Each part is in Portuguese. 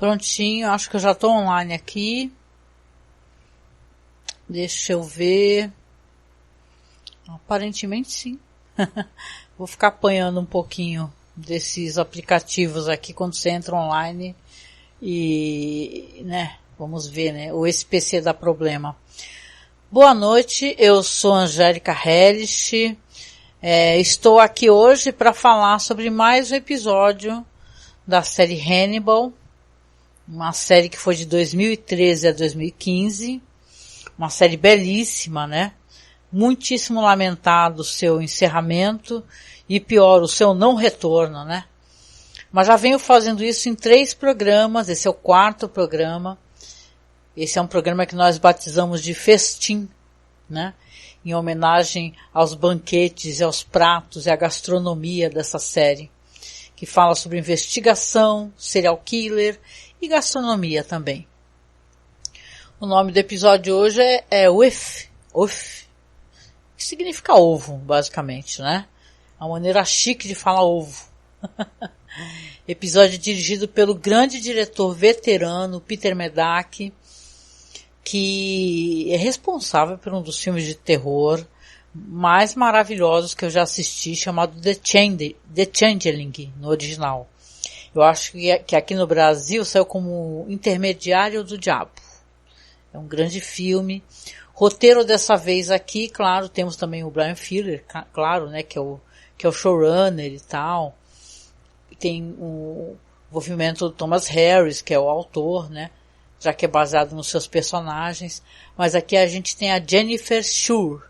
Prontinho, acho que eu já estou online aqui. Deixa eu ver. Aparentemente sim. Vou ficar apanhando um pouquinho desses aplicativos aqui quando você entra online e, né, vamos ver, né, ou esse PC dá problema. Boa noite, eu sou Angélica Hellish. Estou aqui hoje para falar sobre mais um episódio da série Hannibal, uma série que foi de 2013 a 2015, uma série belíssima, né? Muitíssimo lamentado o seu encerramento e pior, o seu não retorno, né? Mas já venho fazendo isso em 3 programas, esse é o 4º programa. Esse é um programa que nós batizamos de Festim, né? Em homenagem aos banquetes e aos pratos e à gastronomia dessa série, que fala sobre investigação, serial killer e gastronomia também. O nome do episódio de hoje é Uff, que significa ovo, basicamente, né? A maneira chique de falar ovo. Episódio dirigido pelo grande diretor veterano Peter Medak, que é responsável por um dos filmes de terror mais maravilhosos que eu já assisti, chamado The Changeling, no original. Eu acho que aqui no Brasil saiu como Intermediário do Diabo. É um grande filme. Roteiro dessa vez aqui, claro, temos também o Bryan Fuller, claro, né, que é o showrunner e tal. Tem o envolvimento do Thomas Harris, que é o autor, né, já que é baseado nos seus personagens. Mas aqui a gente tem a Jennifer Schur,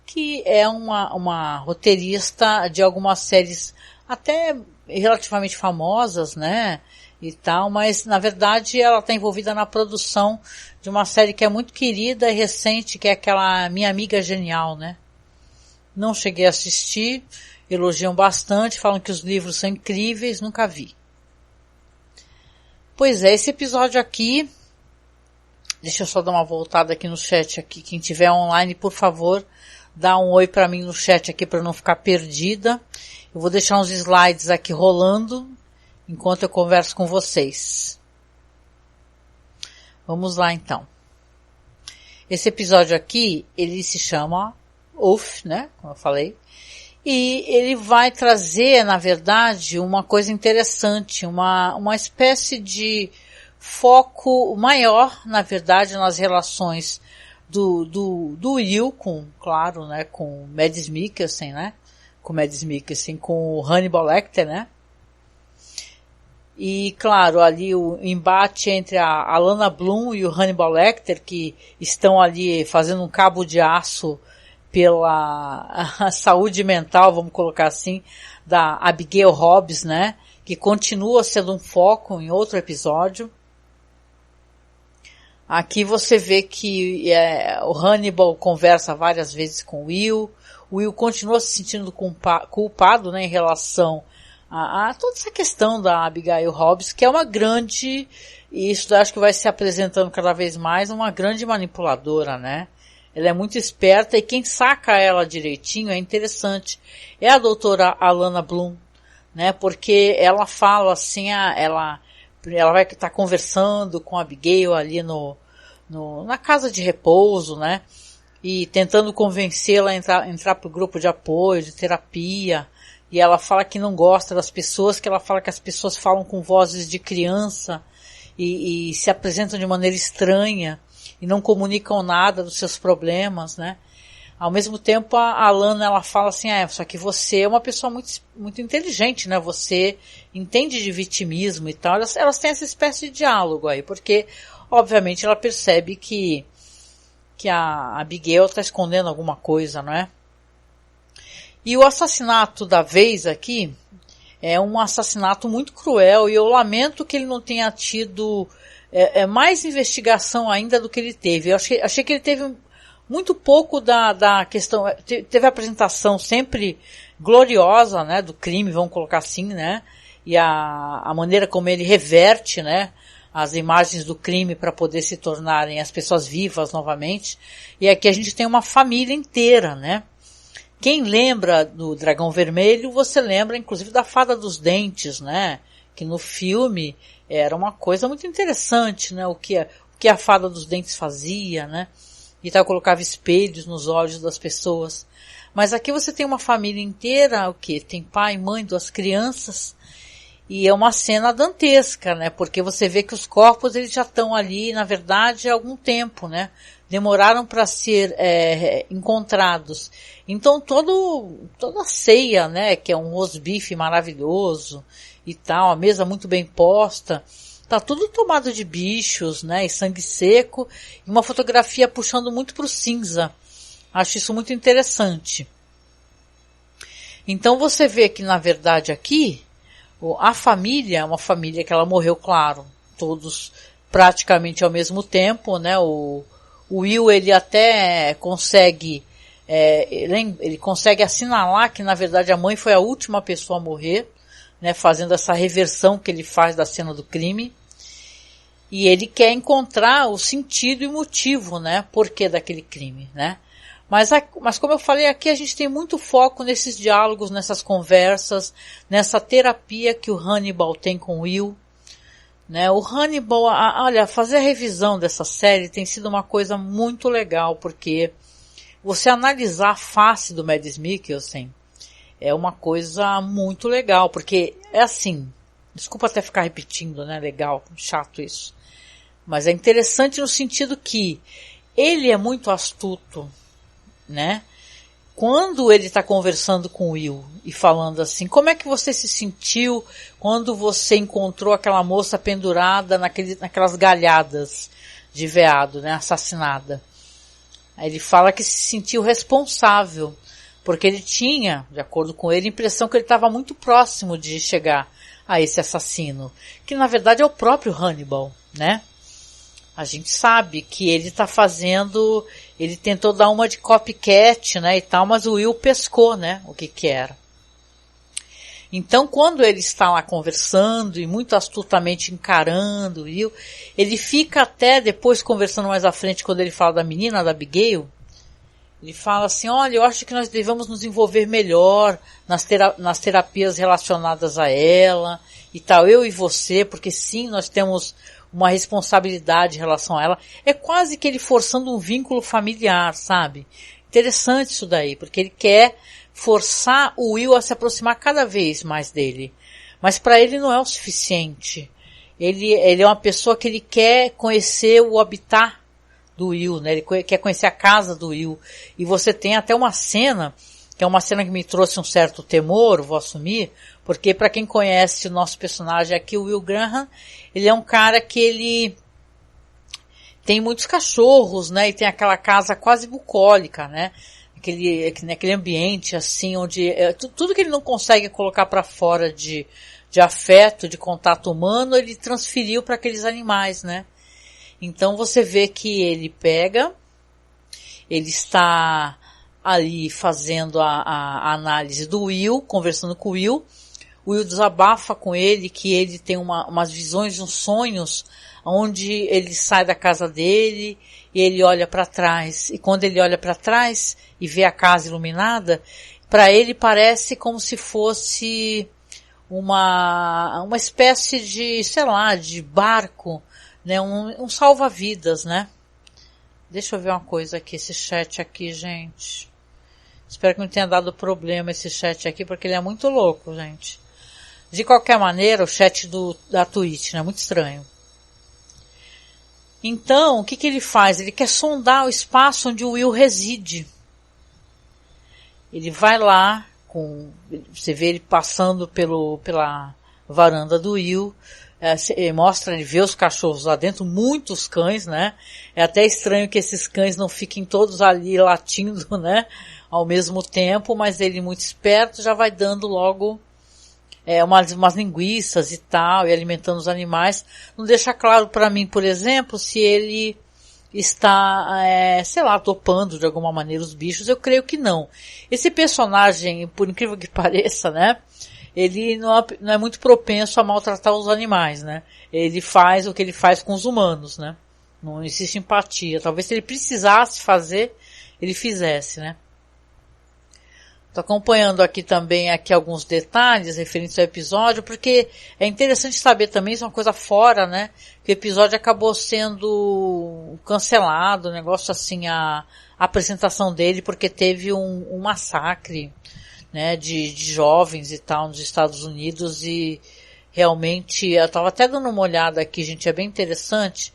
que é uma roteirista de algumas séries até relativamente famosas, né, e tal, mas na verdade ela está envolvida na produção de uma série que é muito querida e recente, que é aquela Minha Amiga Genial, né. Não cheguei a assistir, elogiam bastante, falam que os livros são incríveis, nunca vi. Pois é, esse episódio aqui, deixa eu só dar uma voltada aqui no chat aqui, quem tiver online, por favor, dá um oi para mim no chat aqui para não ficar perdida. Eu vou deixar uns slides aqui rolando enquanto eu converso com vocês. Vamos lá então. Esse episódio aqui, ele se chama Uff, né, como eu falei, e ele vai trazer, na verdade, uma coisa interessante, uma espécie de foco maior, na verdade, nas relações do Will com, claro, né, com Mads Mikkelsen, né, com o Hannibal Lecter, né, e, claro, ali o embate entre a Alana Bloom e o Hannibal Lecter, que estão ali fazendo um cabo de aço pela saúde mental, vamos colocar assim, da Abigail Hobbs, né, que continua sendo um foco em outro episódio. Aqui você vê que o Hannibal conversa várias vezes com o Will continua se sentindo culpado, né, em relação a toda essa questão da Abigail Hobbs, que é uma grande, e isso acho que vai se apresentando cada vez mais, uma grande manipuladora, né? Ela é muito esperta e quem saca ela direitinho é interessante. É a doutora Alana Bloom, né? Porque ela fala assim, ela vai estar conversando com a Abigail ali na casa de repouso, né? E tentando convencê-la a entrar pro grupo de apoio, de terapia. E ela fala que não gosta das pessoas, que ela fala que as pessoas falam com vozes de criança e se apresentam de maneira estranha e não comunicam nada dos seus problemas, né? Ao mesmo tempo, a Alana, ela fala assim, só que você é uma pessoa muito, muito inteligente, né? Você entende de vitimismo e tal. Elas têm essa espécie de diálogo aí, porque, obviamente, ela percebe que a Abigail está escondendo alguma coisa, não é? E o assassinato da vez aqui é um assassinato muito cruel e eu lamento que ele não tenha tido mais investigação ainda do que ele teve. Eu achei que ele teve muito pouco da questão, teve a apresentação sempre gloriosa, né, do crime, vamos colocar assim, né, e a maneira como ele reverte, né, as imagens do crime para poder se tornarem as pessoas vivas novamente. E aqui a gente tem uma família inteira, né. Quem lembra do Dragão Vermelho, você lembra inclusive da Fada dos Dentes, né? que no filme era uma coisa muito interessante, né? O que a fada dos dentes fazia, né? E tal, colocava espelhos nos olhos das pessoas. Mas aqui você tem uma família inteira, o quê? Tem pai, mãe, 2 crianças, e é uma cena dantesca, né? Porque você vê que os corpos eles já estão ali, na verdade, há algum tempo, né? Demoraram para ser encontrados. Então toda a ceia, né? Que é um rosbife maravilhoso e tal, a mesa muito bem posta, tá tudo tomado de bichos, né? E sangue seco, e uma fotografia puxando muito pro cinza. Acho isso muito interessante. Então você vê que, na verdade, aqui, a família é uma família que ela morreu, claro, todos praticamente ao mesmo tempo, né? O Will, ele até consegue, ele consegue assinalar que, na verdade, a mãe foi a última pessoa a morrer, né? Fazendo essa reversão que ele faz da cena do crime. E ele quer encontrar o sentido e motivo, né? Porquê daquele crime, né? Mas como eu falei aqui, a gente tem muito foco nesses diálogos, nessas conversas, nessa terapia que o Hannibal tem com o Will, né? O Hannibal, olha, fazer a revisão dessa série tem sido uma coisa muito legal, porque você analisar a face do Mads Mikkelsen é uma coisa muito legal, porque é assim, desculpa até ficar repetindo, né? Legal, chato isso. Mas é interessante no sentido que ele é muito astuto, né? Quando ele está conversando com o Will e falando assim, como é que você se sentiu quando você encontrou aquela moça pendurada naquelas galhadas de veado, né? Assassinada. Aí ele fala que se sentiu responsável, porque ele tinha, de acordo com ele, a impressão que ele estava muito próximo de chegar a esse assassino, que na verdade é o próprio Hannibal, né? A gente sabe que ele tá fazendo, ele tentou dar uma de copycat, né, e tal, mas o Will pescou, né, o que era. Então, quando ele está lá conversando e muito astutamente encarando o Will, ele fica até depois conversando mais à frente, quando ele fala da menina, da Abigail, ele fala assim, olha, eu acho que nós devemos nos envolver melhor nas terapias relacionadas a ela e tal, eu e você, porque sim, nós temos uma responsabilidade em relação a ela. É quase que ele forçando um vínculo familiar, sabe? Interessante isso daí, porque ele quer forçar o Will a se aproximar cada vez mais dele. Mas para ele não é o suficiente. Ele é uma pessoa que ele quer conhecer o habitat do Will, né? Ele quer conhecer a casa do Will. E você tem até uma cena, que é uma cena que me trouxe um certo temor, vou assumir, porque para quem conhece o nosso personagem aqui, o Will Graham, ele é um cara que ele tem muitos cachorros, né? E tem aquela casa quase bucólica, né? Aquele ambiente assim, onde tudo que ele não consegue colocar para fora de afeto, de contato humano, ele transferiu para aqueles animais, né? Então você vê que ele está ali fazendo a análise do Will, conversando com o Will desabafa com ele que ele tem umas visões, uns sonhos, onde ele sai da casa dele e ele olha para trás. E quando ele olha para trás e vê a casa iluminada, para ele parece como se fosse uma espécie de, sei lá, de barco, né? Um salva-vidas, né? Deixa eu ver uma coisa aqui, esse chat aqui, gente. Espero que não tenha dado problema esse chat aqui, porque ele é muito louco, gente. De qualquer maneira, o chat da Twitch, né? Muito estranho. Então, o que ele faz? Ele quer sondar o espaço onde o Will reside. Ele vai lá, você vê ele passando pela varanda do Will, ele vê os cachorros lá dentro, muitos cães, né? É até estranho que esses cães não fiquem todos ali latindo, né? Ao mesmo tempo, mas ele muito esperto já vai dando logo umas linguiças e tal, e alimentando os animais. Não deixa claro para mim, por exemplo, se ele está, sei lá, topando de alguma maneira os bichos. Eu creio que não. Esse personagem, por incrível que pareça, né, ele não é muito propenso a maltratar os animais, né. Ele faz o que ele faz com os humanos, né. Não existe empatia. Talvez se ele precisasse fazer, ele fizesse, né. Tô acompanhando aqui também alguns detalhes referentes ao episódio, porque é interessante saber também, isso é uma coisa fora, né? Que o episódio acabou sendo cancelado, um negócio assim, a apresentação dele, porque teve um massacre, né, de jovens e tal nos Estados Unidos, e realmente, eu tava até dando uma olhada aqui, gente, é bem interessante,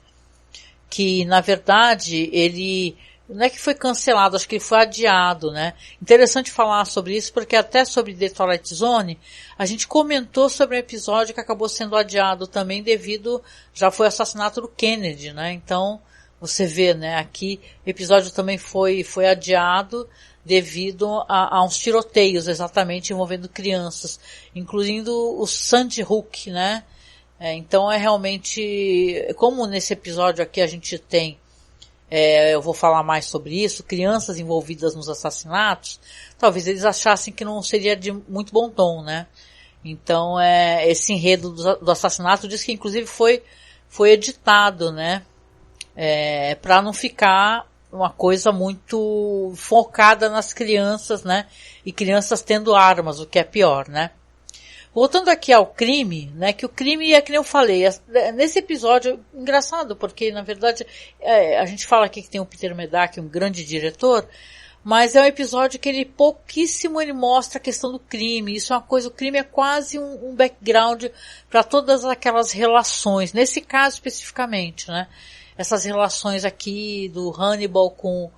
que na verdade ele não é que foi cancelado, acho que ele foi adiado, né? Interessante falar sobre isso, porque até sobre The Twilight Zone, a gente comentou sobre um episódio que acabou sendo adiado também devido, já foi o assassinato do Kennedy, né? Então, você vê, né, aqui, o episódio também foi adiado devido a uns tiroteios, exatamente, envolvendo crianças, incluindo o Sandy Hook, né? Então é realmente, como nesse episódio aqui a gente tem, eu vou falar mais sobre isso, crianças envolvidas nos assassinatos, talvez eles achassem que não seria de muito bom tom, né? Então, esse enredo do assassinato diz que inclusive foi editado, né? Para não ficar uma coisa muito focada nas crianças, né? E crianças tendo armas, o que é pior, né? Voltando aqui ao crime, né, que o crime é que nem eu falei, nesse episódio, engraçado, porque na verdade, a gente fala aqui que tem o Peter Medak, um grande diretor, mas é um episódio que ele pouquíssimo ele mostra a questão do crime, isso é uma coisa, o crime é quase um background para todas aquelas relações, nesse caso especificamente, né, essas relações aqui do Hannibal com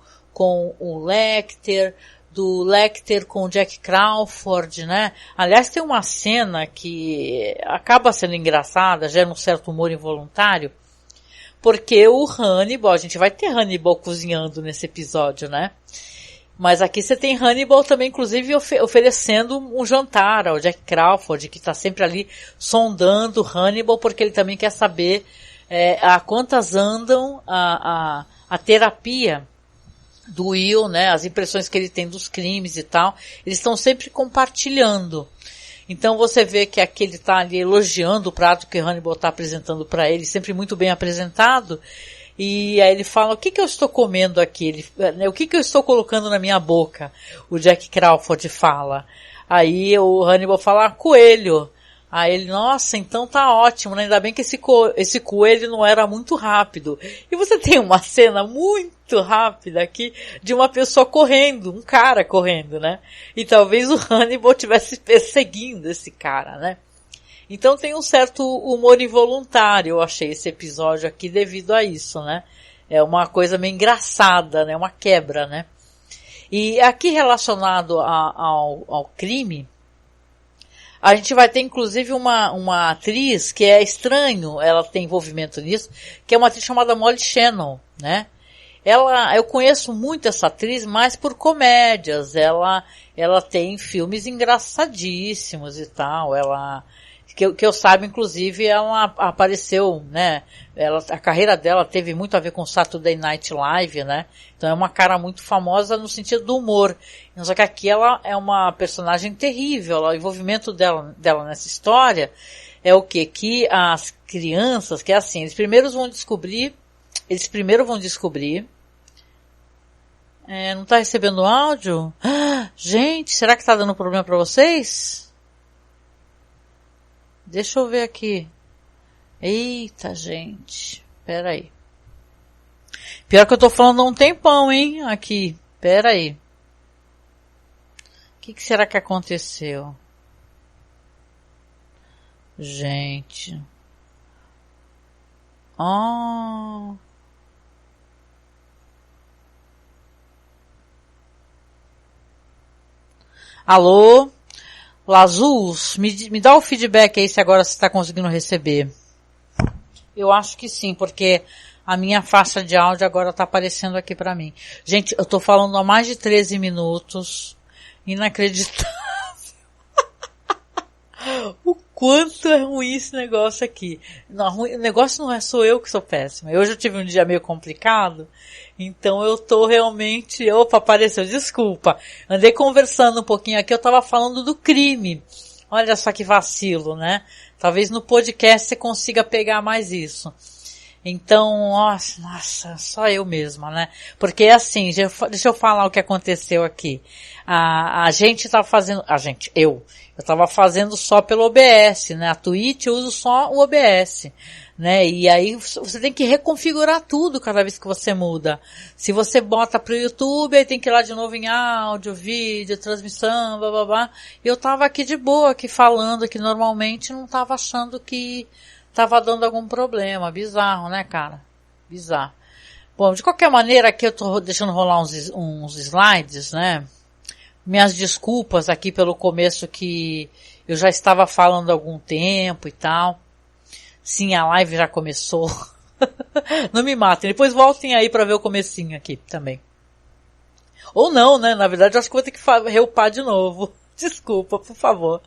o Lecter, do Lecter com o Jack Crawford, né? Aliás, tem uma cena que acaba sendo engraçada, gera um certo humor involuntário, porque o Hannibal, a gente vai ter Hannibal cozinhando nesse episódio, né? Mas aqui você tem Hannibal também, inclusive, oferecendo um jantar ao Jack Crawford, que está sempre ali sondando Hannibal, porque ele também quer saber a quantas andam a terapia do Will, né, as impressões que ele tem dos crimes e tal, eles estão sempre compartilhando. Então você vê que aqui ele está ali elogiando o prato que Hannibal está apresentando para ele, sempre muito bem apresentado, e aí ele fala, o que eu estou comendo aqui? O que eu estou colocando na minha boca? O Jack Crawford fala. Aí o Hannibal fala, coelho. Aí ele, nossa, então tá ótimo, né? Ainda bem que esse coelho não era muito rápido. E você tem uma cena muito rápida aqui de uma pessoa correndo, um cara correndo, né? E talvez o Hannibal estivesse perseguindo esse cara, né? Então tem um certo humor involuntário, eu achei, esse episódio aqui devido a isso, né? É uma coisa meio engraçada, né? Uma quebra, né? E aqui relacionado ao crime, a gente vai ter inclusive uma atriz que é estranho, ela tem envolvimento nisso, que é uma atriz chamada Molly Shannon, né? Eu conheço muito essa atriz, mais por comédias, ela tem filmes engraçadíssimos e tal, que eu saiba, inclusive, ela apareceu, né, a carreira dela teve muito a ver com Saturday Night Live, né, então é uma cara muito famosa no sentido do humor, só que aqui ela é uma personagem terrível, o envolvimento dela nessa história é o quê? Que as crianças, que é assim, eles primeiro vão descobrir, não tá recebendo áudio? Gente, será que tá dando problema pra vocês? Deixa eu ver aqui. Eita, gente. Pera aí. Pior que eu tô falando há um tempão, hein? Aqui. Pera aí. O que será que aconteceu? Gente. Alô? Lazuz, me dá o feedback aí se agora você está conseguindo receber. Eu acho que sim, porque a minha faixa de áudio agora está aparecendo aqui para mim. Gente, eu tô falando há mais de 13 minutos. Inacreditável. O quanto é ruim esse negócio aqui. Não, o negócio não é só eu que sou péssima. Hoje eu tive um dia meio complicado. Então eu tô realmente... Opa, apareceu, desculpa. Andei conversando um pouquinho aqui, eu tava falando do crime. Olha só que vacilo, né? Talvez no podcast você consiga pegar mais isso. Então, nossa, só eu mesma, né? Porque assim, deixa eu falar o que aconteceu aqui. A gente tava fazendo, eu tava fazendo só pelo OBS, né? A Twitch eu uso só o OBS, né? E aí você tem que reconfigurar tudo cada vez que você muda. Se você bota pro YouTube, aí tem que ir lá de novo em áudio, vídeo, transmissão, blá blá blá. Eu tava aqui de boa, aqui falando, que normalmente não tava achando que tava dando algum problema. Bizarro, né, cara? Bizarro. Bom, de qualquer maneira, aqui eu tô deixando rolar uns slides, né? Minhas desculpas aqui pelo começo que eu já estava falando há algum tempo e tal. Sim, a live já começou. Não me matem. Depois voltem aí para ver o comecinho aqui também. Ou não, né? Na verdade, eu acho que vou ter que reupar de novo. Desculpa, por favor.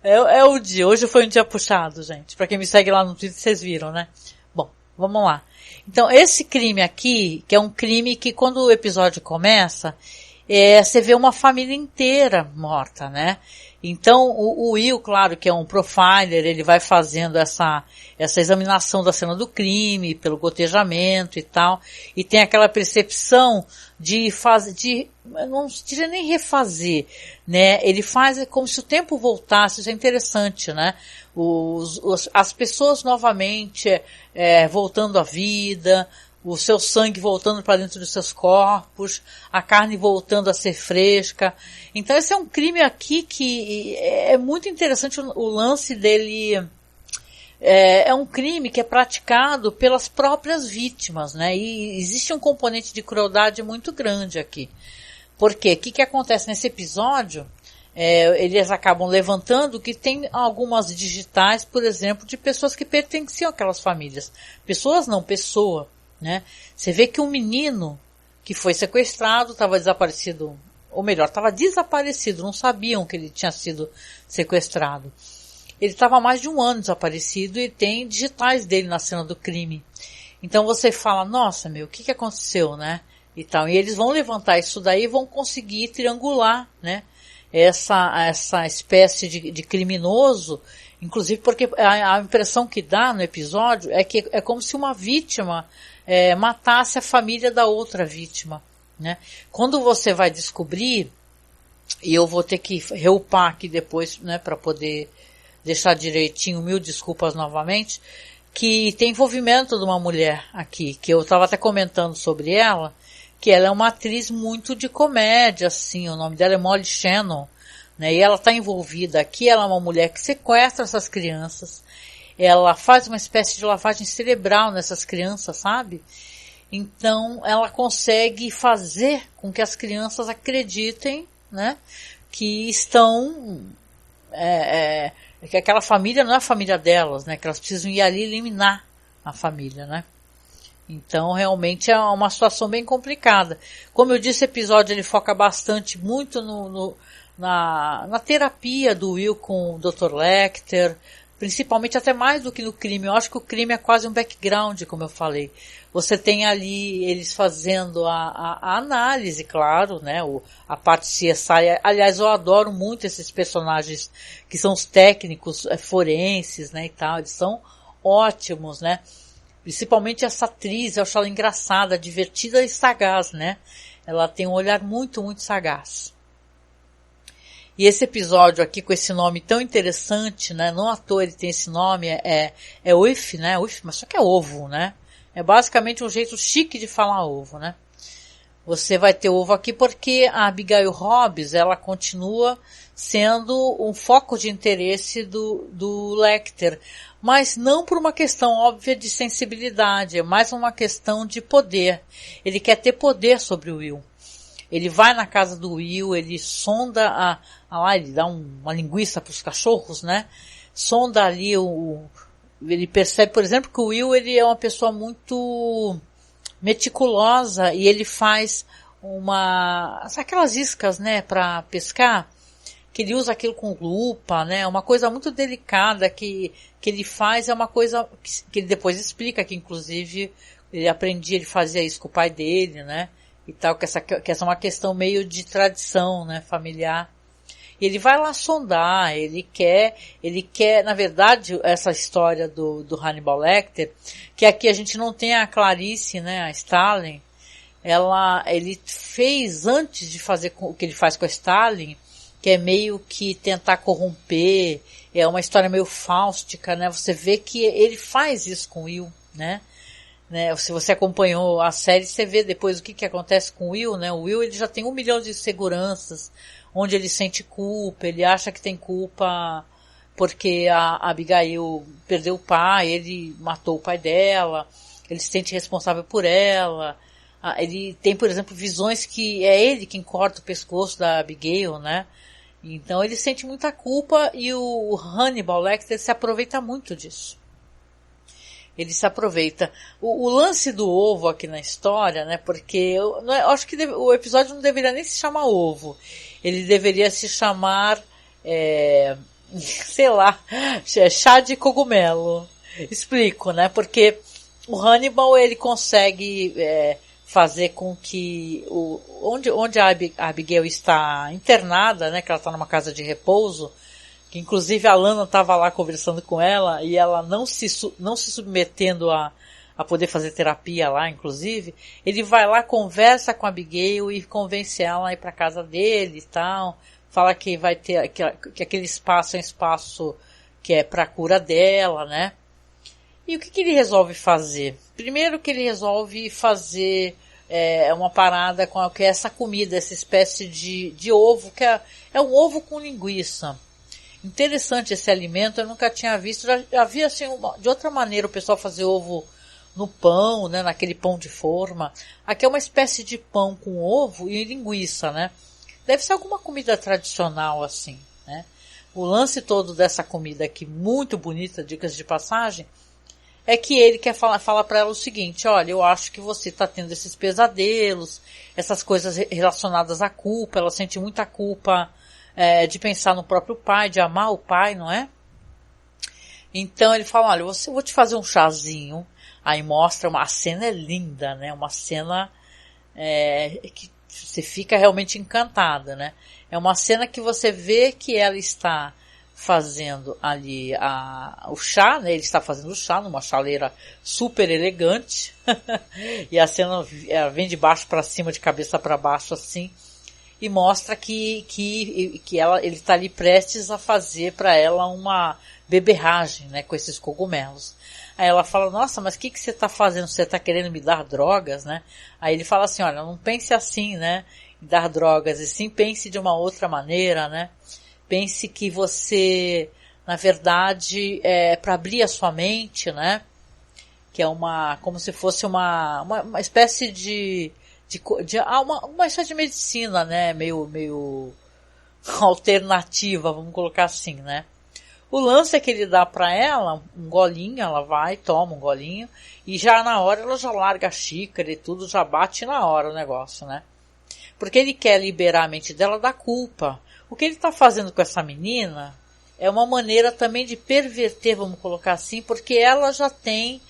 É o dia. Hoje foi um dia puxado, gente. Pra quem me segue lá no Twitter, vocês viram, né? Bom, vamos lá. Então, esse crime aqui, que é um crime que quando o episódio começa, você vê uma família inteira morta, né? Então, o Will, claro, que é um profiler, ele vai fazendo essa examinação da cena do crime, pelo gotejamento e tal, e tem aquela percepção eu não diria nem refazer, né? Ele faz como se o tempo voltasse, isso é interessante, né? As pessoas novamente, voltando à vida, o seu sangue voltando para dentro dos seus corpos, a carne voltando a ser fresca. Então esse é um crime aqui que é muito interessante o lance dele. É um crime que é praticado pelas próprias vítimas, né? E existe um componente de crueldade muito grande aqui. Por quê? O que acontece nesse episódio? Eles acabam levantando que tem algumas digitais, por exemplo, de pessoas que pertenciam àquelas famílias. Pessoas não, pessoa. Né? Você vê que um menino que foi sequestrado estava desaparecido, ou melhor, estava desaparecido, não sabiam que ele tinha sido sequestrado. Ele estava há mais de um ano desaparecido e tem digitais dele na cena do crime. Então você fala, nossa, o que aconteceu, né? E tal. E eles vão levantar isso daí e vão conseguir triangular, né? Essa espécie de criminoso, inclusive porque a impressão que dá no episódio é que é como se uma vítima matasse a família da outra vítima, né? Quando você vai descobrir, e eu vou ter que reupar aqui depois, né, para poder deixar direitinho, 1000 desculpas novamente, que tem envolvimento de uma mulher aqui, que eu estava até comentando sobre ela, que ela é uma atriz muito de comédia, assim, o nome dela é Molly Shannon, né, e ela está envolvida aqui, ela é uma mulher que sequestra essas crianças, ela faz uma espécie de lavagem cerebral nessas crianças, sabe? Então, ela consegue fazer com que as crianças acreditem, né, que estão, que aquela família não é a família delas, né, que elas precisam ir ali eliminar a família, né. Então, realmente é uma situação bem complicada. Como eu disse, o episódio ele foca bastante, muito na terapia do Will com o Dr. Lecter, principalmente até mais do que no crime. Eu acho que o crime é quase um background, como eu falei. Você tem ali eles fazendo a análise, claro, né, a parte CSI. Aliás, eu adoro muito esses personagens que são os técnicos forenses, né, e tal. Eles são ótimos, né. Principalmente essa atriz, eu acho ela engraçada, divertida e sagaz, né. Ela tem um olhar muito, muito sagaz. E esse episódio aqui com esse nome tão interessante, né, não à toa ele tem esse nome, é UF, né, UF, mas só que é ovo, né. É basicamente um jeito chique de falar ovo, né. Você vai ter ovo aqui porque a Abigail Hobbs, ela continua sendo um foco de interesse do Lecter, mas não por uma questão óbvia de sensibilidade, é mais uma questão de poder. Ele quer ter poder sobre o Will. Ele vai na casa do Will, ele sonda ele dá uma linguiça para os cachorros, né? Sonda ali ele percebe, por exemplo, que o Will, ele é uma pessoa muito meticulosa e ele faz aquelas iscas, né, para pescar, que ele usa aquilo com lupa, né? Uma coisa muito delicada que ele faz, é uma coisa que ele depois explica, que inclusive ele fazia isso com o pai dele, né? E tal, que essa é uma questão meio de tradição, né, familiar. E ele vai lá sondar, ele quer, na verdade, essa história do Hannibal Lecter, que aqui a gente não tem a Clarice, né, a Stalin, ele fez, antes de fazer o que ele faz com a Stalin, que é meio que tentar corromper, é uma história meio fáustica, né, você vê que ele faz isso com o Will, né, se você acompanhou a série, você vê depois o que acontece com o Will, né, o Will ele já tem 1 milhão de seguranças, onde ele sente culpa, ele acha que tem culpa porque a Abigail perdeu o pai, ele matou o pai dela, ele se sente responsável por ela, ele tem, por exemplo, visões que é ele quem corta o pescoço da Abigail, né? Então ele sente muita culpa e o Hannibal Lecter se aproveita muito disso. Ele se aproveita. O lance do ovo aqui na história, né? Porque eu acho que o episódio não deveria nem se chamar ovo. Ele deveria se chamar, sei lá, chá de cogumelo. Explico, né? Porque o Hannibal, ele consegue fazer com que onde a Abigail está internada, né? Que ela está numa casa de repouso, que inclusive a Lana estava lá conversando com ela e ela não se submetendo a poder fazer terapia lá, inclusive, ele vai lá, conversa com a Abigail e convence ela a ir para casa dele e tal, fala que vai ter, que aquele espaço é um espaço que é para a cura dela, né? E o que ele resolve fazer? Primeiro que ele resolve fazer uma parada com que é essa comida, essa espécie de ovo, que é um ovo com linguiça. Interessante esse alimento, eu nunca tinha visto, já havia assim, de outra maneira o pessoal fazer ovo no pão, né, naquele pão de forma. Aqui é uma espécie de pão com ovo e linguiça, né? Deve ser alguma comida tradicional assim, né? O lance todo dessa comida aqui, muito bonita, dicas de passagem, é que ele quer falar para ela o seguinte: olha, eu acho que você está tendo esses pesadelos, essas coisas relacionadas à culpa, ela sente muita culpa de pensar no próprio pai, de amar o pai, não é? Então ele fala, olha, eu vou te fazer um chazinho. Aí mostra, a cena é linda, né? Uma cena que você fica realmente encantada, né? É uma cena que você vê que ela está fazendo ali o chá, né? Ele está fazendo o chá numa chaleira super elegante. E a cena vem de baixo para cima, de cabeça para baixo, assim. E mostra que ele está ali prestes a fazer para ela uma beberragem, né, com esses cogumelos. Aí ela fala, nossa, mas o que você está fazendo? Você está querendo me dar drogas, né? Aí ele fala assim, olha, não pense assim, né, em dar drogas, e sim pense de uma outra maneira, né? Pense que você, na verdade, para abrir a sua mente, né, que é como se fosse uma espécie uma espécie de medicina, né, meio alternativa, vamos colocar assim, né. O lance é que ele dá para ela um golinho, ela vai, toma um golinho, e já na hora ela já larga a xícara e tudo, já bate na hora o negócio, né. Porque ele quer liberar a mente dela da culpa. O que ele está fazendo com essa menina é uma maneira também de perverter, vamos colocar assim, porque ela já tem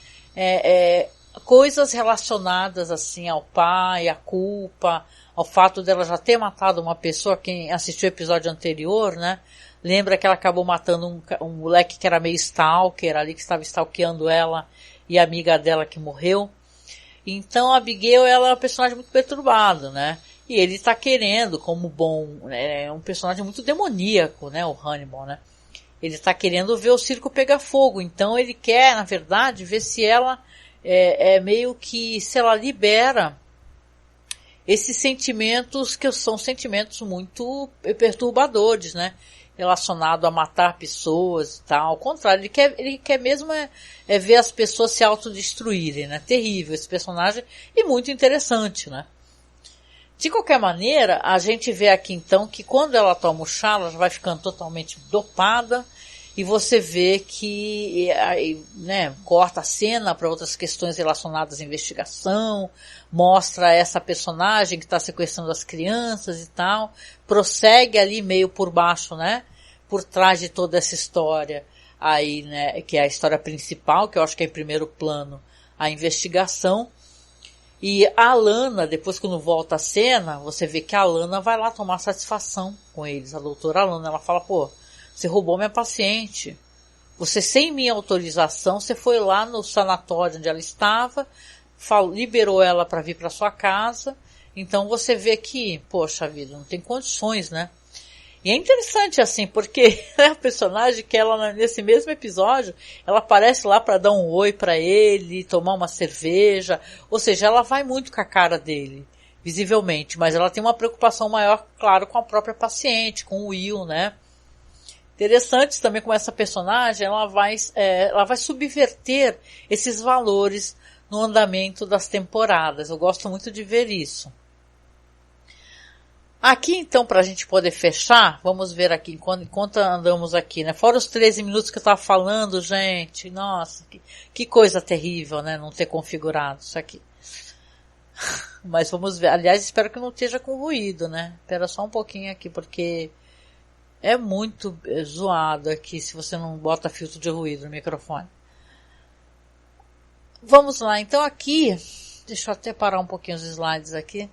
coisas relacionadas assim ao pai, à culpa, ao fato dela já ter matado uma pessoa. Quem assistiu o episódio anterior, né, lembra que ela acabou matando um moleque que era meio stalker ali, que estava stalkeando ela, e a amiga dela que morreu. Então a Abigail, ela é uma personagem muito perturbada, né, e ele está querendo, como bom, é um personagem muito demoníaco, né, o Hannibal, né, ele está querendo ver o circo pegar fogo. Então ele quer, na verdade, ver se ela meio que, se ela libera esses sentimentos, que são sentimentos muito perturbadores, né, relacionado a matar pessoas e tal. Ao contrário, ele quer mesmo ver as pessoas se autodestruírem, né, terrível esse personagem, e muito interessante, né. De qualquer maneira, a gente vê aqui então que quando ela toma o chá, ela já vai ficando totalmente dopada, e você vê que, né, corta a cena para outras questões relacionadas à investigação, mostra essa personagem que está sequestrando as crianças e tal, prossegue ali meio por baixo, né, por trás de toda essa história aí, né, que é a história principal, que eu acho que é em primeiro plano, a investigação. E a Alana, depois quando volta a cena, você vê que a Alana vai lá tomar satisfação com eles. A doutora Alana, ela fala, pô, você roubou minha paciente. Você, sem minha autorização, você foi lá no sanatório onde ela estava, liberou ela para vir para sua casa. Então você vê que, poxa vida, não tem condições, né? E é interessante assim, porque é a personagem que ela, nesse mesmo episódio, ela aparece lá para dar um oi para ele, tomar uma cerveja, ou seja, ela vai muito com a cara dele, visivelmente, mas ela tem uma preocupação maior, claro, com a própria paciente, com o Will, né? Interessante também como essa personagem, ela vai subverter esses valores no andamento das temporadas. Eu gosto muito de ver isso. Aqui então, para a gente poder fechar, vamos ver aqui, enquanto andamos aqui, né? Fora os 13 minutos que eu estava falando, gente, nossa, que coisa terrível, né? Não ter configurado isso aqui. Mas vamos ver, aliás, espero que não esteja com ruído, né? Espera só um pouquinho aqui, porque é muito zoado aqui se você não bota filtro de ruído no microfone. Vamos lá, então aqui, deixa eu até parar um pouquinho os slides aqui.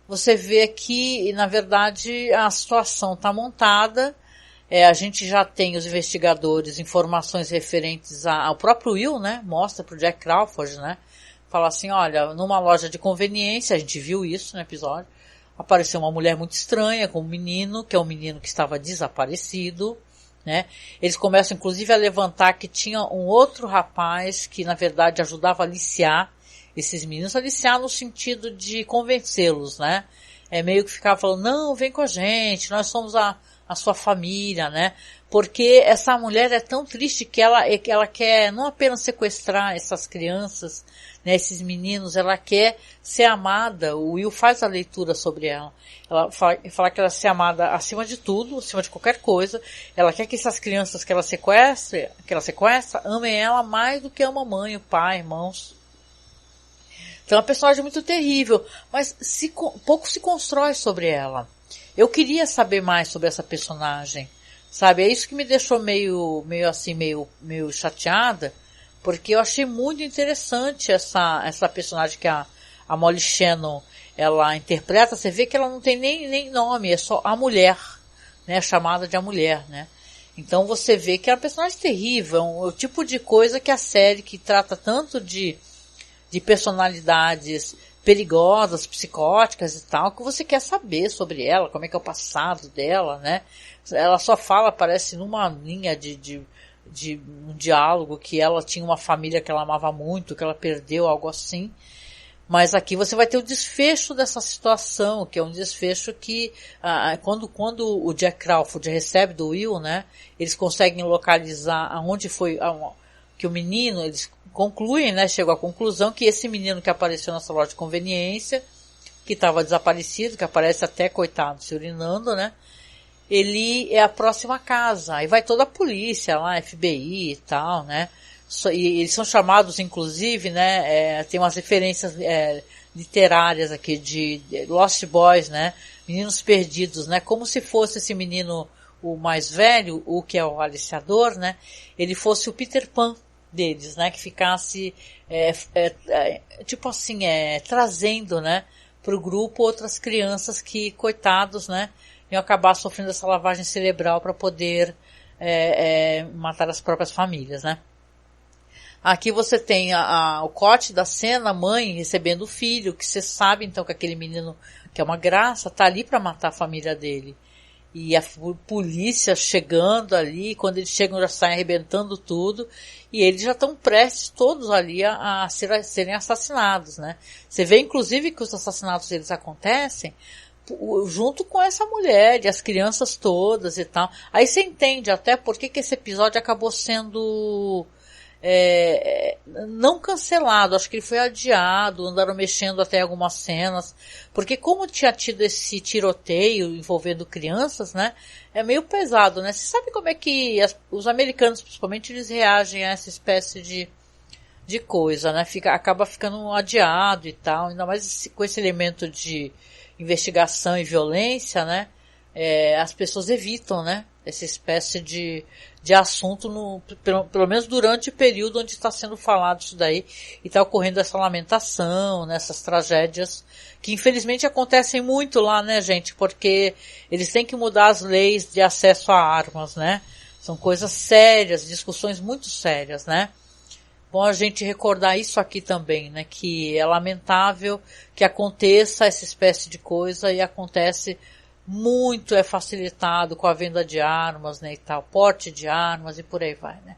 Você vê que, na verdade, a situação está montada, a gente já tem os investigadores, informações referentes ao próprio Will, né? Mostra pro Jack Crawford, né? Fala assim, olha, numa loja de conveniência, a gente viu isso no episódio, apareceu uma mulher muito estranha com um menino, que é um menino que estava desaparecido, né? Eles começam, inclusive, a levantar que tinha um outro rapaz que, na verdade, ajudava a aliciar esses meninos, aliciar no sentido de convencê-los, né? Meio que ficava falando, não, vem com a gente, nós somos a sua família, né? Porque essa mulher é tão triste que ela quer não apenas sequestrar essas crianças, né, esses meninos, ela quer ser amada. O Will faz a leitura sobre ela. Ela fala que ela quer ser amada acima de tudo, acima de qualquer coisa. Ela quer que essas crianças que ela sequestra, amem ela mais do que ama a mãe, o pai, irmãos. Então é uma personagem muito terrível, mas pouco se constrói sobre ela. Eu queria saber mais sobre essa personagem, sabe? É isso que me deixou meio chateada, porque eu achei muito interessante essa personagem que a Molly Shannon, ela interpreta. Você vê que ela não tem nem nome, é só a mulher, né? Chamada de a mulher, né? Então você vê que é uma personagem terrível, o tipo de coisa que a série que trata tanto de personalidades perigosas, psicóticas e tal, que você quer saber sobre ela, como é que é o passado dela, né? Ela só fala, parece numa linha de um diálogo, que ela tinha uma família que ela amava muito, que ela perdeu, algo assim. Mas aqui você vai ter o desfecho dessa situação, que é um desfecho que, quando o Jack Crawford recebe do Will, né? Eles conseguem localizar aonde foi, que o menino, eles concluem, né, chegou à conclusão que esse menino que apareceu nessa loja de conveniência, que estava desaparecido, que aparece até, coitado, se urinando, né, ele é a próxima casa. Aí vai toda a polícia lá, FBI e tal, né, e eles são chamados, inclusive, né, tem umas referências literárias aqui de Lost Boys, né, meninos perdidos, né, como se fosse esse menino, o mais velho, o que é o aliciador, né, ele fosse o Peter Pan deles, né, que ficasse tipo assim, trazendo, né, pro grupo outras crianças que, coitados, né, iam acabar sofrendo essa lavagem cerebral para poder matar as próprias famílias, né. Aqui você tem o corte da cena, a mãe recebendo o filho, que você sabe então que aquele menino, que é uma graça, tá ali para matar a família dele. E a polícia chegando ali, quando eles chegam já saem arrebentando tudo, e eles já estão prestes todos ali a serem assassinados, né? Você vê inclusive que os assassinatos deles acontecem junto com essa mulher e as crianças todas e tal. Aí você entende até por que esse episódio acabou sendo não cancelado, acho que ele foi adiado, andaram mexendo até algumas cenas, porque como tinha tido esse tiroteio envolvendo crianças, né, é meio pesado, né, você sabe como é que os americanos, principalmente, eles reagem a essa espécie de coisa, né, acaba ficando adiado e tal, ainda mais com esse elemento de investigação e violência, né, as pessoas evitam, né, essa espécie de assunto, pelo menos durante o período onde está sendo falado isso daí, e está ocorrendo essa lamentação, né, essas tragédias, que infelizmente acontecem muito lá, né, gente, porque eles têm que mudar as leis de acesso a armas, né, são coisas sérias, discussões muito sérias, né. Bom a gente recordar isso aqui também, né, que é lamentável que aconteça essa espécie de coisa e acontece muito, é facilitado com a venda de armas, né, e tal, porte de armas e por aí vai, né.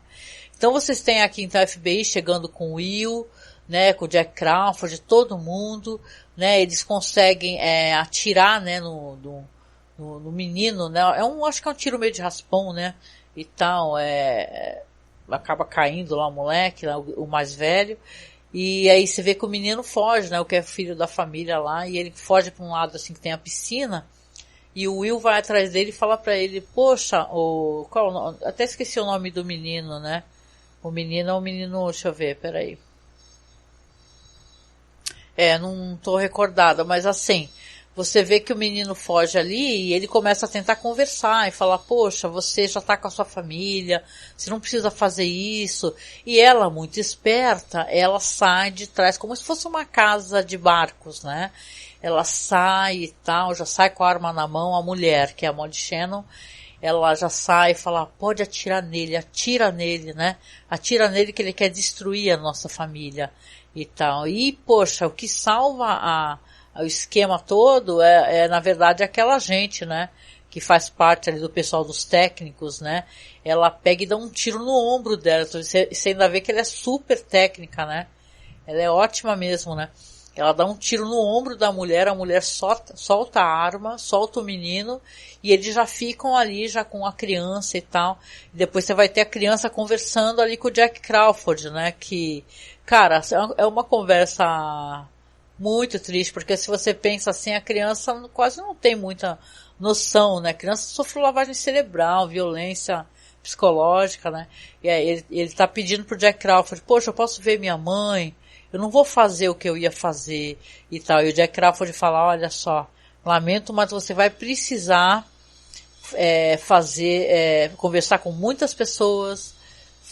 Então vocês têm aqui então a FBI chegando com o Will, né, com o Jack Crawford, todo mundo, né, eles conseguem atirar, né, no menino, né, acho que é um tiro meio de raspão, né, e tal, acaba caindo lá o moleque, lá, o mais velho, e aí você vê que o menino foge, né, o que é filho da família lá, e ele foge para um lado assim que tem a piscina, e o Will vai atrás dele e fala pra ele, poxa, qual o nome? Até esqueci o nome do menino, né? O menino é um menino, deixa eu ver, peraí. Não tô recordada, mas assim, você vê que o menino foge ali e ele começa a tentar conversar e falar, poxa, você já tá com a sua família, você não precisa fazer isso. E ela, muito esperta, ela sai de trás, como se fosse uma casa de barcos, né? Ela sai e tal, já sai com a arma na mão, a mulher, que é a Molly Shannon, ela já sai e fala, pode atirar nele, atira nele, né? Atira nele que ele quer destruir a nossa família e tal. E, poxa, o que salva o esquema todo na verdade, aquela gente, né? Que faz parte ali do pessoal dos técnicos, né? Ela pega e dá um tiro no ombro dela. Você ainda vê que ela é super técnica, né? Ela é ótima mesmo, né? Ela dá um tiro no ombro da mulher, a mulher solta a arma, solta o menino, e eles já ficam ali já com a criança e tal. E depois você vai ter a criança conversando ali com o Jack Crawford, né? Que, cara, é uma conversa muito triste, porque se você pensa assim, a criança quase não tem muita noção, né? A criança sofreu lavagem cerebral, violência psicológica, né? E aí ele tá pedindo pro Jack Crawford, poxa, eu posso ver minha mãe? Eu não vou fazer o que eu ia fazer e tal. E o Jack Crawford fala, olha só, lamento, mas você vai precisar conversar com muitas pessoas,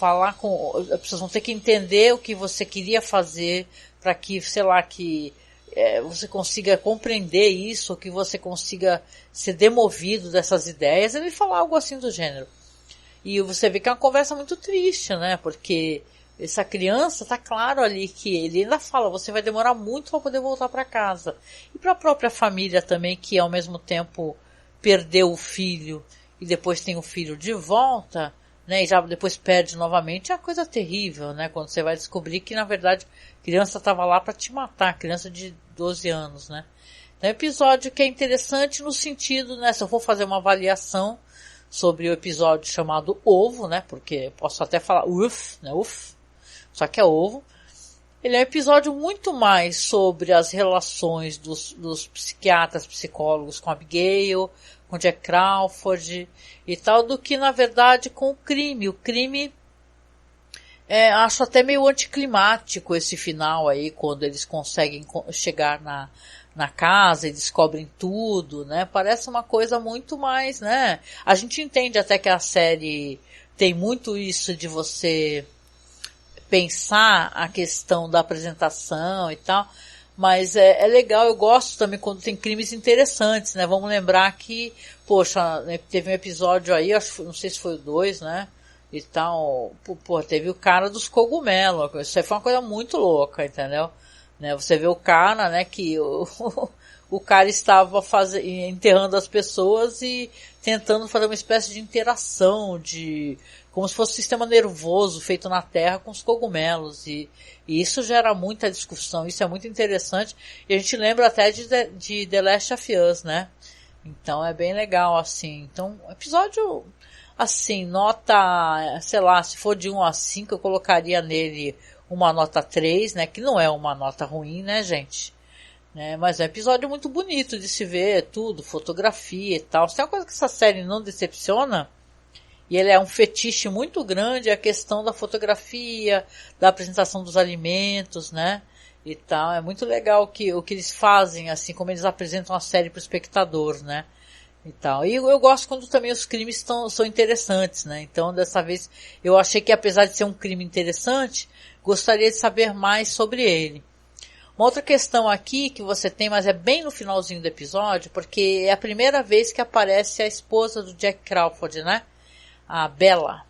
as pessoas vão ter que entender o que você queria fazer para que, sei lá, que você consiga compreender isso, que você consiga ser demovido dessas ideias. Ele fala algo assim do gênero. E você vê que é uma conversa muito triste, né? Porque essa criança, tá claro ali que ele ainda fala, você vai demorar muito para poder voltar para casa. E para a própria família também, que ao mesmo tempo perdeu o filho e depois tem o filho de volta, né, e já depois perde novamente, é uma coisa terrível, né, quando você vai descobrir que na verdade a criança estava lá para te matar, criança de 12 anos, né. Então é um episódio que é interessante no sentido, né, se eu for fazer uma avaliação sobre o episódio chamado Ovo, né, porque posso até falar né, só que é ovo. Ele é um episódio muito mais sobre as relações dos psiquiatras, psicólogos com Abigail, com Jack Crawford e tal, do que na verdade com o crime. O crime, acho até meio anticlimático esse final aí, quando eles conseguem chegar na casa e descobrem tudo, né? Parece uma coisa muito mais, né? A gente entende até que a série tem muito isso de você pensar a questão da apresentação e tal, mas é legal, eu gosto também quando tem crimes interessantes, né? Vamos lembrar que, poxa, né, teve um episódio aí, não sei se foi o 2, né? E tal, teve o cara dos cogumelos, isso aí foi uma coisa muito louca, entendeu? Né? Você vê o cara, né, que o cara estava enterrando as pessoas e tentando fazer uma espécie de interação, como se fosse um sistema nervoso feito na Terra com os cogumelos, e isso gera muita discussão, isso é muito interessante, e a gente lembra até de The Last of Us, né? Então é bem legal, assim. Então, episódio, assim, nota, sei lá, se for de 1 a 5, eu colocaria nele uma nota 3, né? Que não é uma nota ruim, né, gente? Né? Mas é um episódio muito bonito de se ver, tudo, fotografia e tal. Se tem uma coisa que essa série não decepciona, e ele é um fetiche muito grande, é a questão da fotografia, da apresentação dos alimentos, né? E tal. É muito legal o que eles fazem, assim, como eles apresentam a série para o espectador, né? e tal. E eu gosto quando também os crimes são interessantes, né? Então, dessa vez, eu achei que apesar de ser um crime interessante, gostaria de saber mais sobre ele. Uma outra questão aqui que você tem, mas é bem no finalzinho do episódio, porque é a primeira vez que aparece a esposa do Jack Crawford, né? A Bella.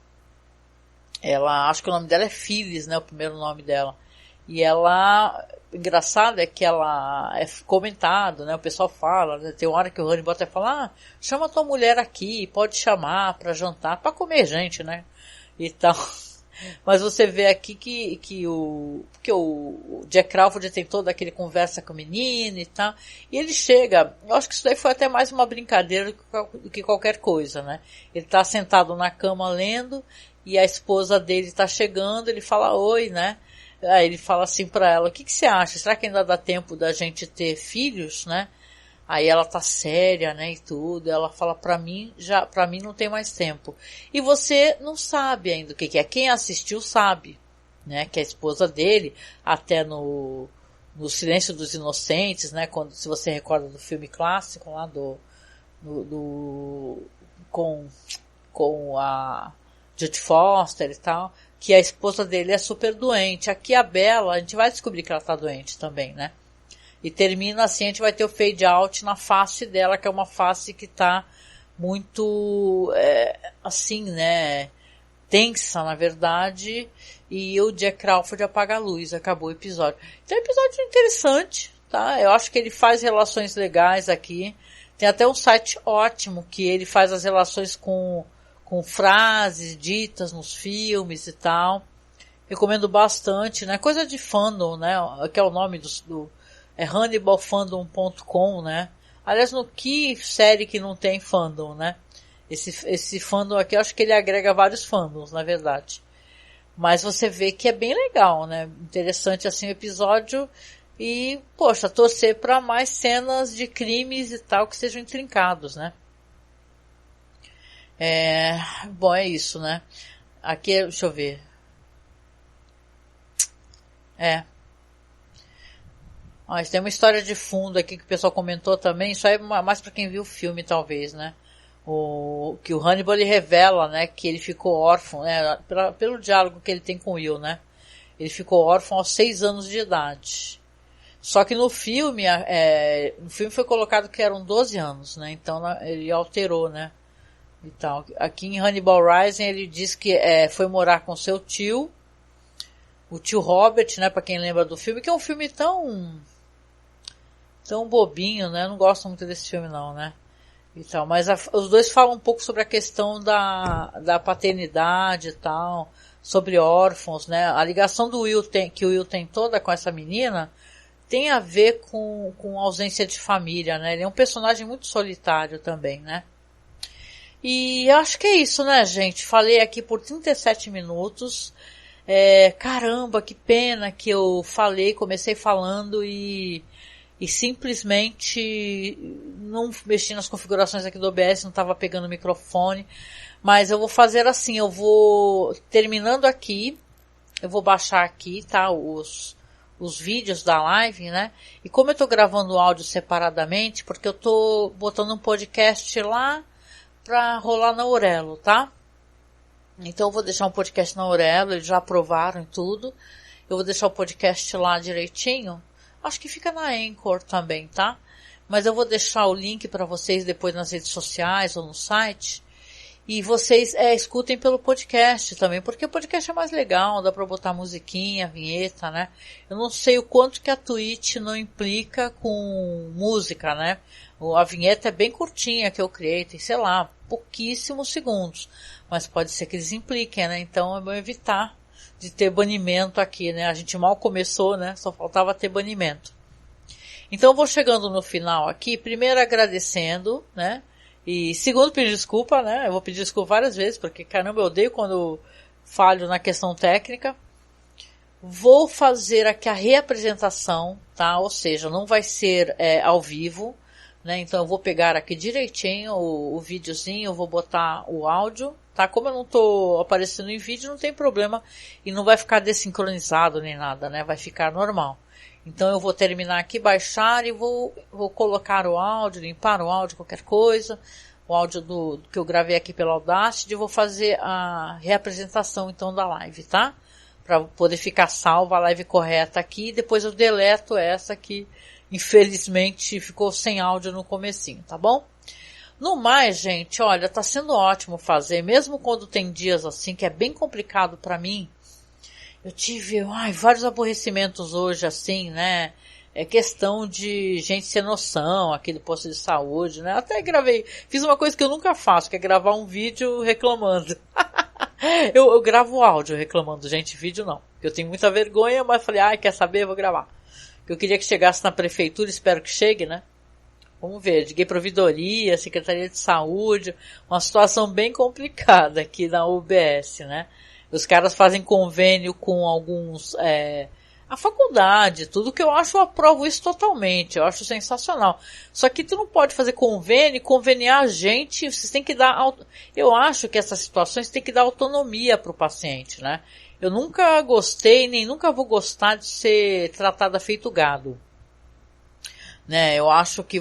Ela, acho que o nome dela é Phyllis, né? O primeiro nome dela. E ela, engraçado é que ela é comentado, né? O pessoal fala, né? Tem uma hora que o Hannibal até fala, chama tua mulher aqui, pode chamar pra jantar, pra comer gente, né? E tal. Mas você vê aqui que o Jack Crawford tem toda aquele conversa com o menino e tal. E ele chega, eu acho que isso daí foi até mais uma brincadeira do que qualquer coisa, né? Ele tá sentado na cama lendo, e a esposa dele tá chegando, ele fala oi, né? Aí ele fala assim pra ela, o que você acha? Será que ainda dá tempo da gente ter filhos, né? Aí ela tá séria, né, e tudo. Ela fala, pra mim não tem mais tempo. E você não sabe ainda o que é. Quem assistiu sabe, né, que a esposa dele, até no Silêncio dos Inocentes, né, quando, se você recorda do filme clássico lá com a Jodie Foster e tal, que a esposa dele é super doente. Aqui a Bella, a gente vai descobrir que ela tá doente também, né? E termina assim, a gente vai ter o fade out na face dela, que é uma face que tá muito, assim, né, tensa, na verdade, e o Jack Crawford apaga a luz, acabou o episódio. Então é um episódio interessante, tá? Eu acho que ele faz relações legais aqui. Tem até um site ótimo que ele faz as relações com frases ditas nos filmes e tal. Recomendo bastante, né? Coisa de fandom, né? Que é o nome é HannibalFandom.com, né? Aliás, no que série que não tem fandom, né? Esse fandom aqui, eu acho que ele agrega vários fandoms, na verdade. Mas você vê que é bem legal, né? Interessante assim o episódio. E, poxa, torcer para mais cenas de crimes e tal que sejam intrincados, né? Bom, é isso, né? Aqui, deixa eu ver. Mas tem uma história de fundo aqui que o pessoal comentou também. Isso aí é mais para quem viu o filme, talvez, né? Que o Hannibal ele revela, né, que ele ficou órfão, né? Pelo diálogo que ele tem com o Will, né? Ele ficou órfão aos 6 anos de idade. Só que no filme foi colocado que eram 12 anos, né? Então ele alterou, né? E tal. Aqui em Hannibal Rising ele diz que foi morar com seu tio, o tio Robert, né? Para quem lembra do filme, que é um filme tão bobinho, né? Eu não gosto muito desse filme não, né? E tal. Mas os dois falam um pouco sobre a questão da paternidade e tal, sobre órfãos, né? A ligação que o Will tem toda com essa menina tem a ver com ausência de família, né? Ele é um personagem muito solitário também, né? E acho que é isso, né, gente? Falei aqui por 37 minutos. Caramba, que pena que eu comecei falando e simplesmente não mexi nas configurações aqui do OBS, não estava pegando o microfone. Mas eu vou fazer assim, eu vou, terminando aqui, eu vou baixar aqui, tá, os vídeos da live, né? E como eu tô gravando o áudio separadamente, porque eu tô botando um podcast lá pra rolar na Aurelo, tá? Então eu vou deixar um podcast na Aurelo, eles já aprovaram e tudo. Eu vou deixar o podcast lá direitinho. Acho que fica na Anchor também, tá? Mas eu vou deixar o link para vocês depois nas redes sociais ou no site. E vocês escutem pelo podcast também, porque o podcast é mais legal, dá pra botar musiquinha, vinheta, né? Eu não sei o quanto que a Twitch não implica com música, né? A vinheta é bem curtinha que eu criei, tem, sei lá, pouquíssimos segundos. Mas pode ser que eles impliquem, né? Então é bom evitar de ter banimento aqui, né? A gente mal começou, né? Só faltava ter banimento. Então eu vou chegando no final aqui, primeiro agradecendo, né? E segundo, pedir desculpa, né? Eu vou pedir desculpa várias vezes, porque caramba, eu odeio quando falho na questão técnica. Vou fazer aqui a reapresentação, tá? Ou seja, não vai ser ao vivo, né? Então eu vou pegar aqui direitinho o videozinho, eu vou botar o áudio, tá? Como eu não tô aparecendo em vídeo, não tem problema e não vai ficar desincronizado nem nada, né? Vai ficar normal. Então eu vou terminar aqui, baixar e vou colocar o áudio, limpar o áudio, qualquer coisa. o áudio do que eu gravei aqui pela Audacity, eu vou fazer a reapresentação então da live, tá? Para poder ficar salva a live correta aqui, e depois eu deleto essa que infelizmente ficou sem áudio no comecinho, tá bom? No mais, gente, olha, tá sendo ótimo fazer, mesmo quando tem dias assim que é bem complicado para mim. Eu tive vários aborrecimentos hoje assim, né? É questão de gente sem noção, aquele posto de saúde, né? Até fiz uma coisa que eu nunca faço, que é gravar um vídeo reclamando. eu gravo áudio reclamando, gente, vídeo não. Eu tenho muita vergonha, mas falei, quer saber? Vou gravar. Eu queria que chegasse na prefeitura, espero que chegue, né? Vamos ver, liguei para a Ouvidoria, Secretaria de Saúde, uma situação bem complicada aqui na UBS, né? Os caras fazem convênio com alguns, a faculdade, tudo que eu aprovo isso totalmente, eu acho sensacional. Só que tu não pode fazer convênio, conveniar a gente, vocês têm que dar, eu acho que essas situações têm que dar autonomia para o paciente, né? Eu nunca gostei, nem nunca vou gostar de ser tratada feito gado. Né, eu acho que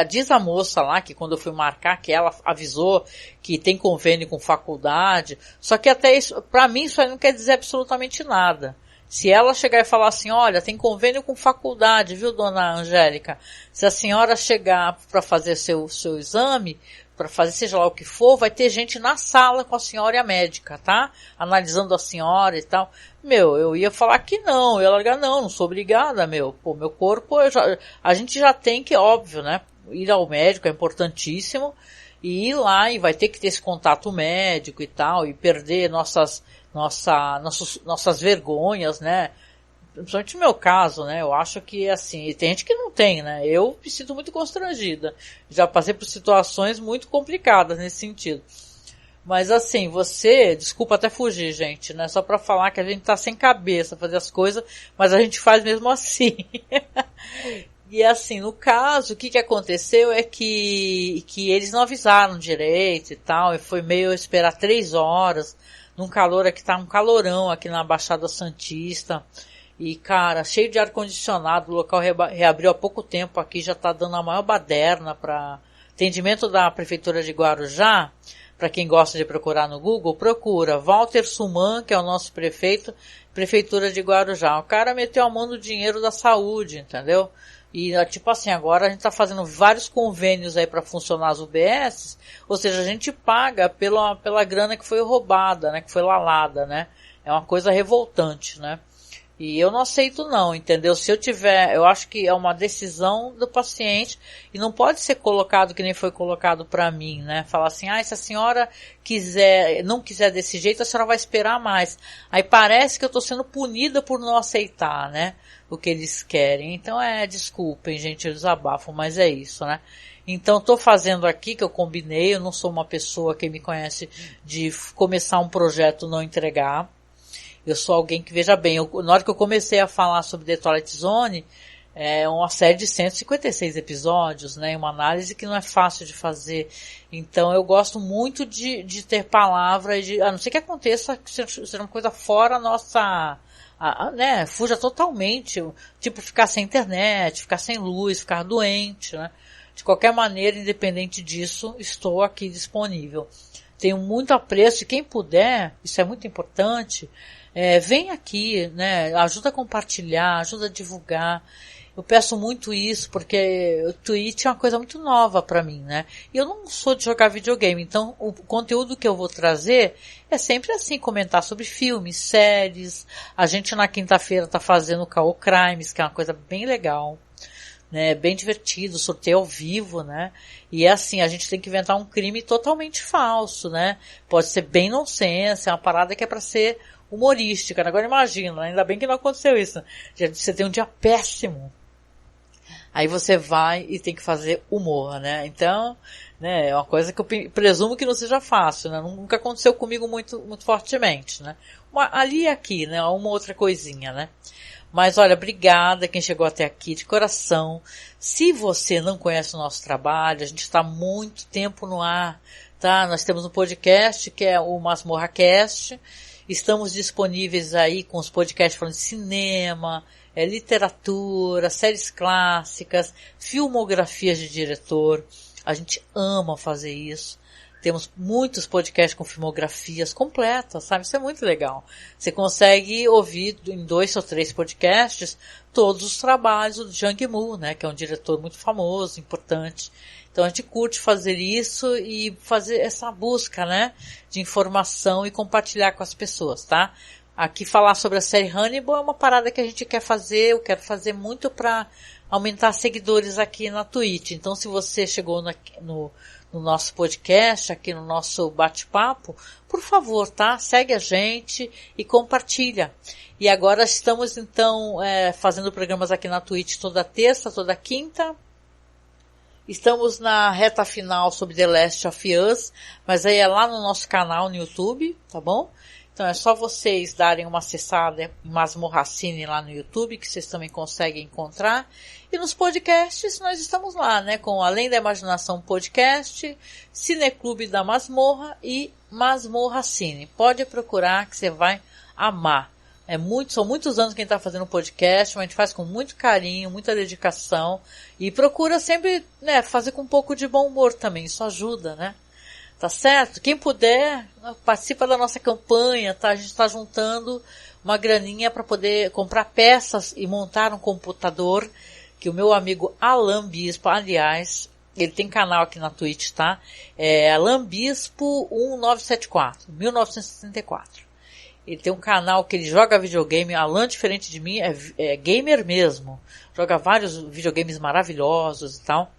diz a moça lá que quando eu fui marcar, que ela avisou que tem convênio com faculdade, só que até isso, pra mim isso aí não quer dizer absolutamente nada. Se ela chegar e falar assim, olha, tem convênio com faculdade, viu, dona Angélica? Se a senhora chegar para fazer seu exame, para fazer seja lá o que for, vai ter gente na sala com a senhora e a médica, tá? Analisando a senhora e tal. Eu ia falar que não, eu ia largar, não sou obrigada, meu corpo, a gente já tem que, óbvio, né, ir ao médico é importantíssimo, e ir lá e vai ter que ter esse contato médico e tal, e perder nossas vergonhas, né, principalmente no meu caso, né, eu acho que, assim, tem gente que não tem, né, eu me sinto muito constrangida, já passei por situações muito complicadas nesse sentido. Mas assim, desculpa até fugir, gente, né? Só pra falar que a gente tá sem cabeça fazer as coisas, mas a gente faz mesmo assim. E assim, no caso, o que aconteceu é que eles não avisaram direito e tal, e foi meio esperar 3 horas, num calor aqui, tá um calorão aqui na Baixada Santista, e cara, cheio de ar-condicionado, o local reabriu há pouco tempo aqui, já tá dando a maior baderna para atendimento da Prefeitura de Guarujá. Para quem gosta de procurar no Google, procura Walter Suman, que é o nosso prefeito, Prefeitura de Guarujá. O cara meteu a mão no dinheiro da saúde, entendeu? E tipo assim, agora a gente tá fazendo vários convênios aí para funcionar as UBS, ou seja, a gente paga pela grana que foi roubada, né, que foi lalada, né? É uma coisa revoltante, né? E eu não aceito não, entendeu? Eu acho que é uma decisão do paciente e não pode ser colocado que nem foi colocado para mim, né? Falar assim, se a senhora não quiser desse jeito, a senhora vai esperar mais. Aí parece que eu tô sendo punida por não aceitar, né? O que eles querem. Então desculpem, gente, eu desabafo, mas é isso, né? Então tô fazendo aqui que eu combinei, eu não sou uma pessoa que me conhece de começar um projeto não entregar. Eu sou alguém que, veja bem, na hora que eu comecei a falar sobre The Twilight Zone, é uma série de 156 episódios, né, uma análise que não é fácil de fazer. Então eu gosto muito de ter palavra, a não ser que aconteça, que seja uma coisa fora a nossa, né, fuja totalmente, tipo ficar sem internet, ficar sem luz, ficar doente, né. De qualquer maneira, independente disso, estou aqui disponível. Tenho muito apreço, e quem puder, isso é muito importante, vem aqui, né, ajuda a compartilhar, ajuda a divulgar. Eu peço muito isso porque o Twitch é uma coisa muito nova para mim, né? E eu não sou de jogar videogame, então o conteúdo que eu vou trazer é sempre assim, comentar sobre filmes, séries. A gente na quinta-feira tá fazendo o Caô Crimes, que é uma coisa bem legal, né? Bem divertido, sorteio ao vivo, né? E é assim, a gente tem que inventar um crime totalmente falso, né? Pode ser bem nonsense, é uma parada que é para ser humorística, né? Agora imagina, ainda bem que não aconteceu isso. Você tem um dia péssimo. Aí você vai e tem que fazer humor, né? Então, né, é uma coisa que eu presumo que não seja fácil, né? Nunca aconteceu comigo muito, muito fortemente, né? Ali e aqui, né? Uma outra coisinha, né? Mas olha, obrigada quem chegou até aqui, de coração. Se você não conhece o nosso trabalho, a gente está há muito tempo no ar, tá? Nós temos um podcast que é o Masmorra Cast. Estamos disponíveis aí com os podcasts falando de cinema, literatura, séries clássicas, filmografias de diretor. A gente ama fazer isso. Temos muitos podcasts com filmografias completas, sabe? Isso é muito legal. Você consegue ouvir em 2 ou 3 podcasts todos os trabalhos do Zhang Yimou, né? Que é um diretor muito famoso, importante. Então a gente curte fazer isso e fazer essa busca, né? De informação e compartilhar com as pessoas, tá? Aqui falar sobre a série Hannibal é uma parada que a gente quer fazer, eu quero fazer muito para aumentar seguidores aqui na Twitch. Então se você chegou no nosso podcast, aqui no nosso bate-papo, por favor, tá? Segue a gente e compartilha. E agora estamos então fazendo programas aqui na Twitch toda terça, toda quinta. Estamos na reta final sobre The Last of Us, mas aí é lá no nosso canal no YouTube, tá bom? Então é só vocês darem uma acessada em Masmorra Cine lá no YouTube, que vocês também conseguem encontrar. E nos podcasts nós estamos lá, né? Com Além da Imaginação Podcast, Cineclube da Masmorra e Masmorra Cine. Pode procurar que você vai amar. São muitos anos que a gente está fazendo podcast, mas a gente faz com muito carinho, muita dedicação. E procura sempre, né, fazer com um pouco de bom humor também. Isso ajuda, né? Tá certo? Quem puder, participa da nossa campanha, tá? A gente está juntando uma graninha para poder comprar peças e montar um computador que o meu amigo Alan Bispo, aliás, ele tem canal aqui na Twitch, tá? É Alan Bispo 1974, 1964. Ele tem um canal que ele joga videogame. Alan, diferente de mim, é gamer mesmo. Joga vários videogames maravilhosos e tal.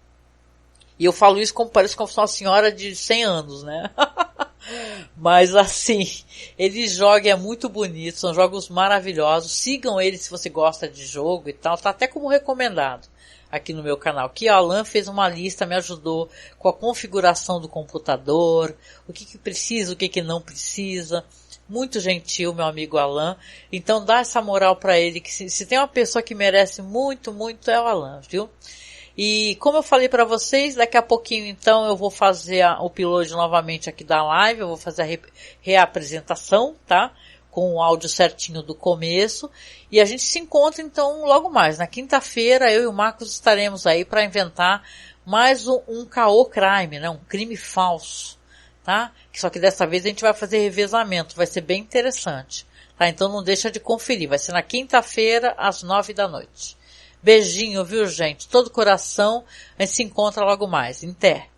E eu falo isso como parece que eu sou uma senhora de 100 anos, né? Mas assim, ele joga, é muito bonito, são jogos maravilhosos. Sigam ele se você gosta de jogo e tal, tá até como recomendado aqui no meu canal. Aqui o Alan fez uma lista, me ajudou com a configuração do computador, o que precisa, o que não precisa. Muito gentil, meu amigo Alan. Então dá essa moral pra ele, que se tem uma pessoa que merece muito, muito é o Alan, viu? E como eu falei para vocês, daqui a pouquinho então eu vou fazer o upload novamente aqui da live, eu vou fazer a reapresentação, tá? Com o áudio certinho do começo. E a gente se encontra então logo mais. Na quinta-feira eu e o Marcos estaremos aí para inventar mais um caô crime, né? Um crime falso, tá? Só que dessa vez a gente vai fazer revezamento, vai ser bem interessante, tá? Então não deixa de conferir, vai ser na quinta-feira às 9 da noite. Beijinho, viu, gente? Todo coração. A gente se encontra logo mais. Até.